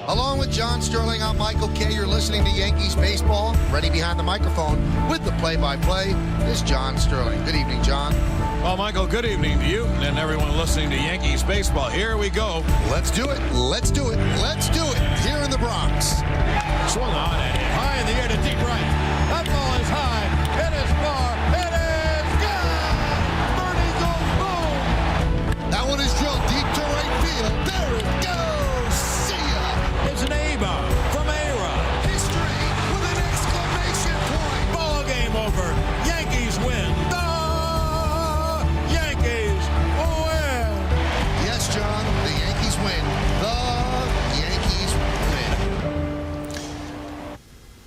Along with John Sterling, I'm Michael Kay. You're listening to Yankees baseball. Ready behind the microphone with the play-by-play is John Sterling. Good evening, John. Well, Michael, good evening to you and everyone listening to Yankees baseball. Here we go. Let's do it. Let's do it. Let's do it here in the Bronx. Swung on and hit high in the air to deep right. That ball is high. It is far. It is gone. Bernie goes boom. That one is drilled deep to right field. There it goes. See ya. It's an A-bomb from A-Rod. History with an exclamation point. Ball game over. Yankees win. The Yankees win. Yes, John, the Yankees win. The Yankees win.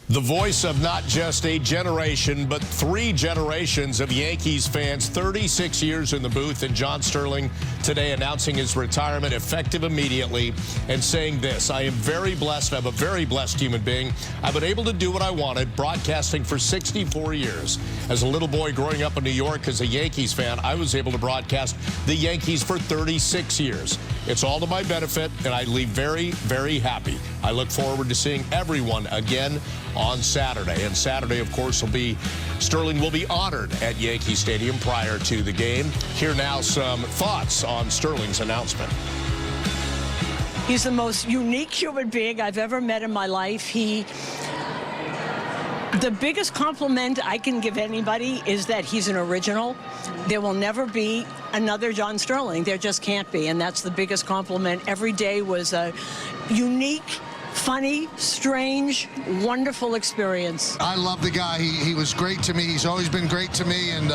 The voice of not just a generation, but 3 generations of Yankees fans, 36 years in the booth, and John Sterling today announcing his retirement effective immediately and saying this: I am very blessed. I'm a very blessed human being. I've been able to do what I wanted, broadcasting for 64 years. As a little boy growing up in New York as a Yankees fan, I was able to broadcast the Yankees for 36 years. It's all to my benefit, and I leave very, very happy. I look forward to seeing everyone again on Saturday. And Saturday, of course, Sterling will be honored at Yankee Stadium prior to the game. Here now some thoughts on Sterling's announcement. He's the most unique human being I've ever met in my life. The biggest compliment I can give anybody is that he's an original. There will never be another John Sterling. There just can't be, and that's the biggest compliment. Every day was a unique, funny, strange, wonderful experience. I love the guy. He was great to me. He's always been great to me, and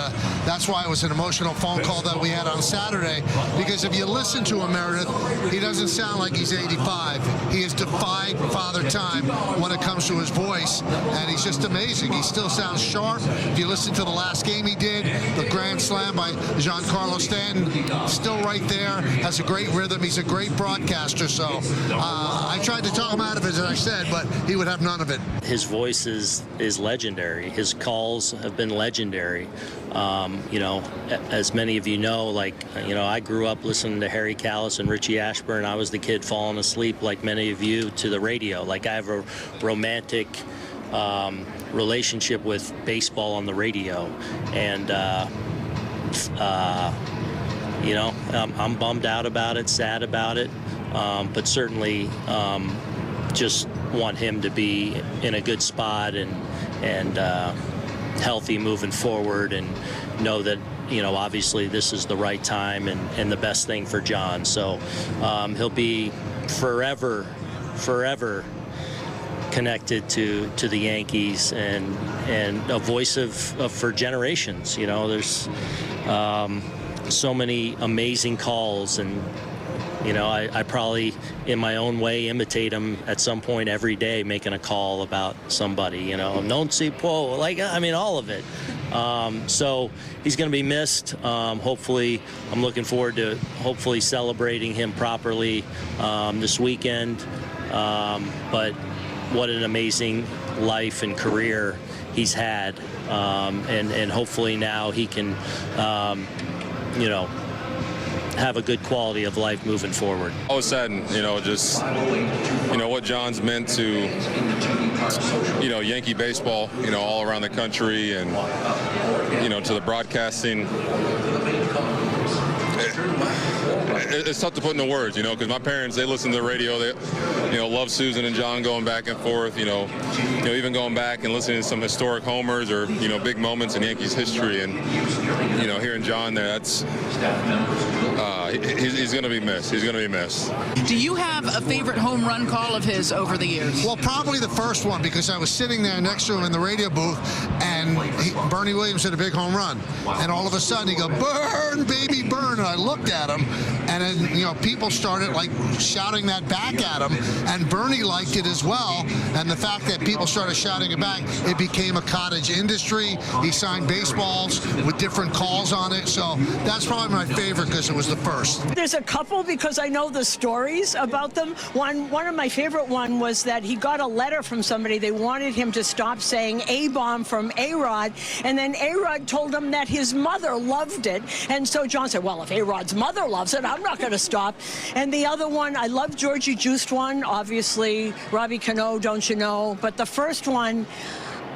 that's why it was an emotional phone call that we had on Saturday, because if you listen to him, Meredith, he doesn't sound like he's 85. He has defied Father Time when it comes to his voice, and he's just amazing. He still sounds sharp. If you listen to the last game he did, the grand slam by Giancarlo Stanton, still right there, has a great rhythm. He's a great broadcaster, so I tried to talk him out of it, as I said, but he would have none of it. His voice is legendary. His calls have been legendary. You know, as many of you know, I grew up listening to Harry Callis and Richie Ashburn. I was the kid falling asleep, like many of you, to the radio. Like, I have a romantic relationship with baseball on the radio, and you know, I'm bummed out about it, sad about it, but certainly just want him to be in a good spot and healthy moving forward, and know that, you know, obviously this is the right time and the best thing for John. So he'll be forever connected to the Yankees and a voice of for generations. You know, there's so many amazing calls, and you know, I probably, in my own way, imitate him at some point every day, making a call about somebody, you know, non si può, like, I mean, all of it. So he's going to be missed. Hopefully, I'm looking forward to hopefully celebrating him properly this weekend. But what an amazing life and career he's had. And hopefully now he can, you know, have a good quality of life moving forward. I was saddened, you know, just, you know, what John's meant to, you know, Yankee baseball, you know, all around the country, and, you know, to the broadcasting. It's tough to put into words, you know, because my parents, they listen to the radio. They, you know, love Susan and John going back and forth, you know, even going back and listening to some historic homers or, you know, big moments in Yankees history. And, you know, hearing John there, that's, he's going to be missed. He's going to be missed. Do you have a favorite home run call of his over the years? Well, probably the first one, because I was sitting there next to him in the radio booth, and Bernie Williams hit a big home run. And all of a sudden, he goes, "Burn, baby, burn." And I looked at him, and then, you know, people started, like, shouting that back at him, and Bernie liked it as well. And the fact that people started shouting it back, it became a cottage industry. He signed baseballs with different calls on it. So that's probably my favorite, because it was the first. first. There's a couple because I know the stories about them. One of my favorite one was that he got a letter from somebody. They wanted him to stop saying A-bomb from A-Rod, and then A-Rod told him that his mother loved it. And so John said, well, if A-Rod's mother loves it, I'm not going to stop. And the other one, I love Georgie Juiced one, obviously, Robbie Cano, Don't You Know. But the first one,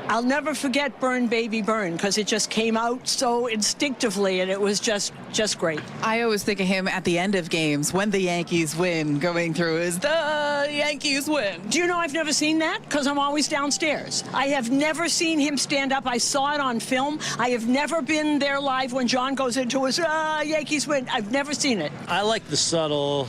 I'll never forget Burn Baby Burn, because it just came out so instinctively, and it was just great. I always think of him at the end of games when the Yankees win, going through is the Yankees win. Do you know I've never seen that? Because I'm always downstairs. I have never seen him stand up. I saw it on film. I have never been there live when John goes into his Yankees win. I've never seen it. I like the subtle,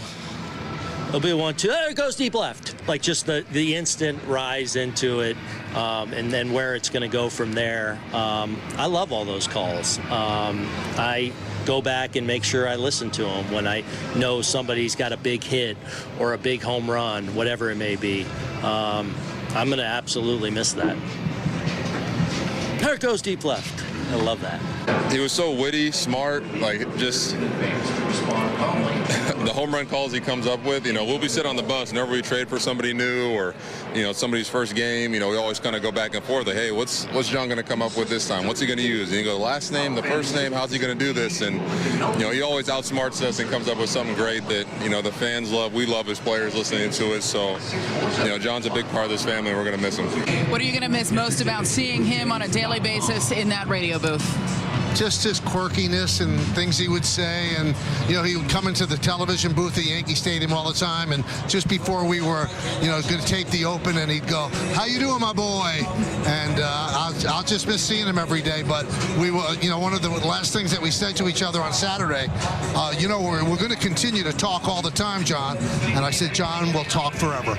it'll be 1-2, there it goes deep left. Like just the instant rise into it, and then where it's going to go from there. I love all those calls. I go back and make sure I listen to them when I know somebody's got a big hit or a big home run, whatever it may be. I'm going to absolutely miss that. There it goes deep left. I love that. He was so witty, smart, like just the home run calls he comes up with. You know, we'll be sitting on the bus whenever we trade for somebody new or, you know, somebody's first game. You know, we always kind of go back and forth. Like, hey, what's John going to come up with this time? What's he going to use? And you go, the last name, the first name, how's he going to do this? And, you know, he always outsmarts us and comes up with something great that, you know, the fans love. We love as players listening to it. So, you know, John's a big part of this family, and we're going to miss him. What are you going to miss most about seeing him on a daily basis in that radio booth? Just his quirkiness and things he would say, and you know, he would come into the television booth at Yankee Stadium all the time, and just before we were, you know, going to tape the open, and he'd go, "How you doing, my boy?" And I'll just miss seeing him every day. But we were, you know, one of the last things that we said to each other on Saturday, you know, we're going to continue to talk all the time, John. And I said, John, we'll talk forever.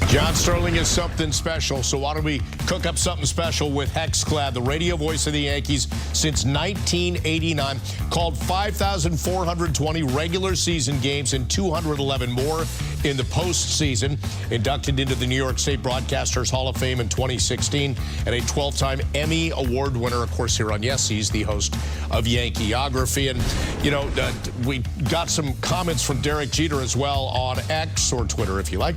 John Sterling is something special, so why don't we cook up something special with Hexclad, the radio voice of the Yankees since 1989, called 5,420 regular season games and 211 more in the postseason, inducted into the New York State Broadcasters Hall of Fame in 2016, and a 12-time Emmy Award winner, of course, here on Yes, he's the host of Yankeeography. And, you know, we got some comments from Derek Jeter as well on X, or Twitter if you like.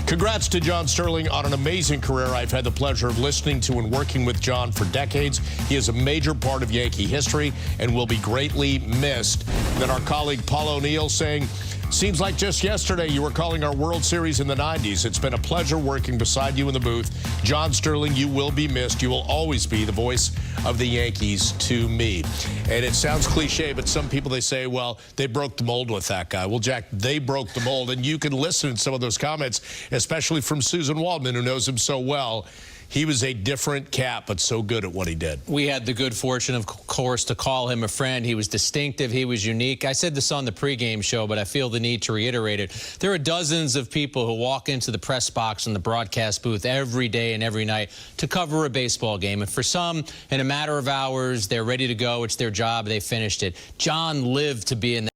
Congrats to John Sterling on an amazing career. I've had the pleasure of listening to and working with John for decades. He is a major part of Yankee history and will be greatly missed. Then our colleague Paul O'Neill saying, seems like just yesterday you were calling our World Series in the 90s. It's been a pleasure working beside you in the booth. John Sterling, you will be missed. You will always be the voice of the Yankees to me. And it sounds cliche, but some people, they say, well, they broke the mold with that guy. Well, Jack, they broke the mold. And you can listen to some of those comments, especially from Susan Waldman, who knows him so well. He was a different cat, but so good at what he did. We had the good fortune, of course, to call him a friend. He was distinctive. He was unique. I said this on the pregame show, but I feel the need to reiterate it. There are dozens of people who walk into the press box and the broadcast booth every day and every night to cover a baseball game. And for some, in a matter of hours, they're ready to go. It's their job. They finished it. John lived to be in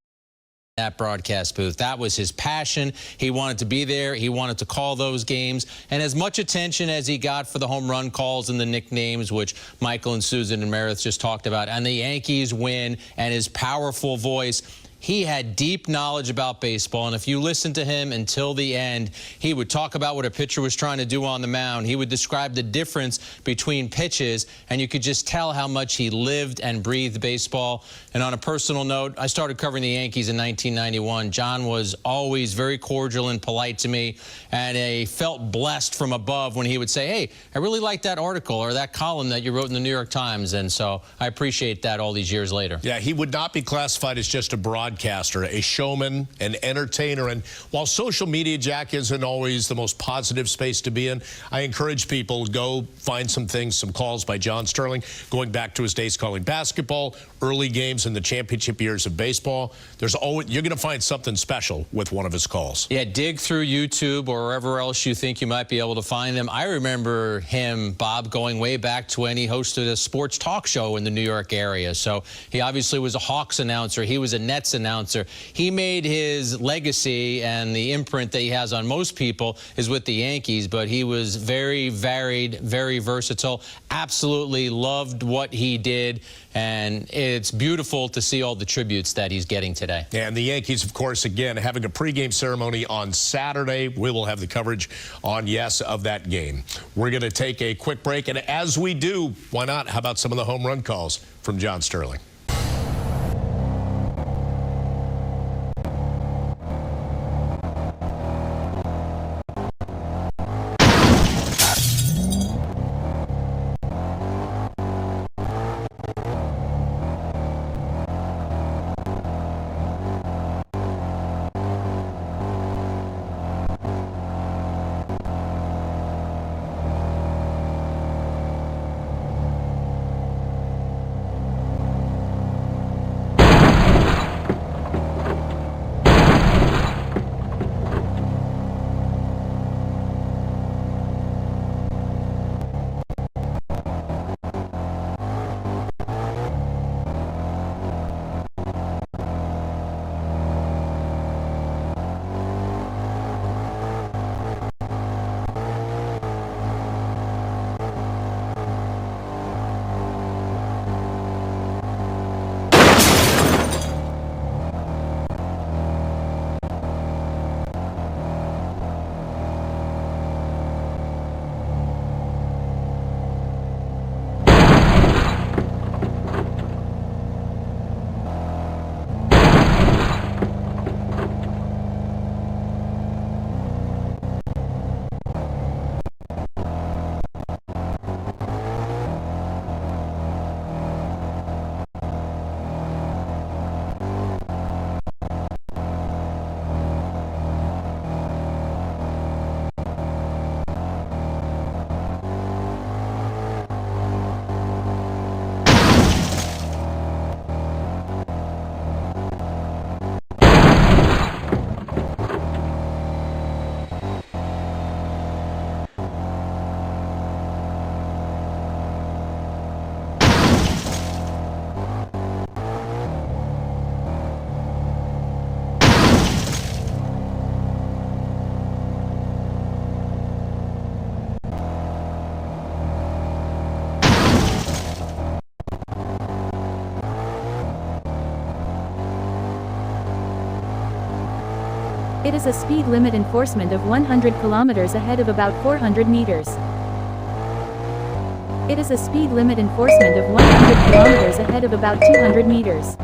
that broadcast booth. That was his passion. He wanted to be there. He wanted to call those games. And as much attention as he got for the home run calls and the nicknames, which Michael and Susan and Meredith just talked about, and the Yankees win and his powerful voice, he had deep knowledge about baseball, and if you listen to him until the end, he would talk about what a pitcher was trying to do on the mound. He would describe the difference between pitches, and you could just tell how much he lived and breathed baseball. And on a personal note, I started covering the Yankees in 1991. John was always very cordial and polite to me, and I felt blessed from above when he would say, hey, I really like that article or that column that you wrote in the New York Times. And so I appreciate that all these years later. Yeah, he would not be classified as just a broadcaster, a showman, an entertainer. And while social media, Jack, isn't always the most positive space to be in, I encourage people to go find some things, some calls by John Sterling, going back to his days calling basketball, early games in the championship years of baseball. There's always, you're going to find something special with one of his calls. Yeah, dig through YouTube or wherever else you think you might be able to find them. I remember him, Bob, going way back to when he hosted a sports talk show in the New York area. So he obviously was a Hawks announcer. He was a Nets announcer. announcer. He made his legacy and the imprint that he has on most people is with the Yankees, but he was very varied, very versatile, absolutely loved what he did, and it's beautiful to see all the tributes that he's getting today. And the Yankees, of course, again, having a pregame ceremony on Saturday. We will have the coverage on Yes of that game. We're going to take a quick break, and as we do, why not? How about some of the home run calls from John Sterling? It is a speed limit enforcement of 100 kilometers ahead of about 400 meters. It is a speed limit enforcement of 100 kilometers ahead of about 200 meters.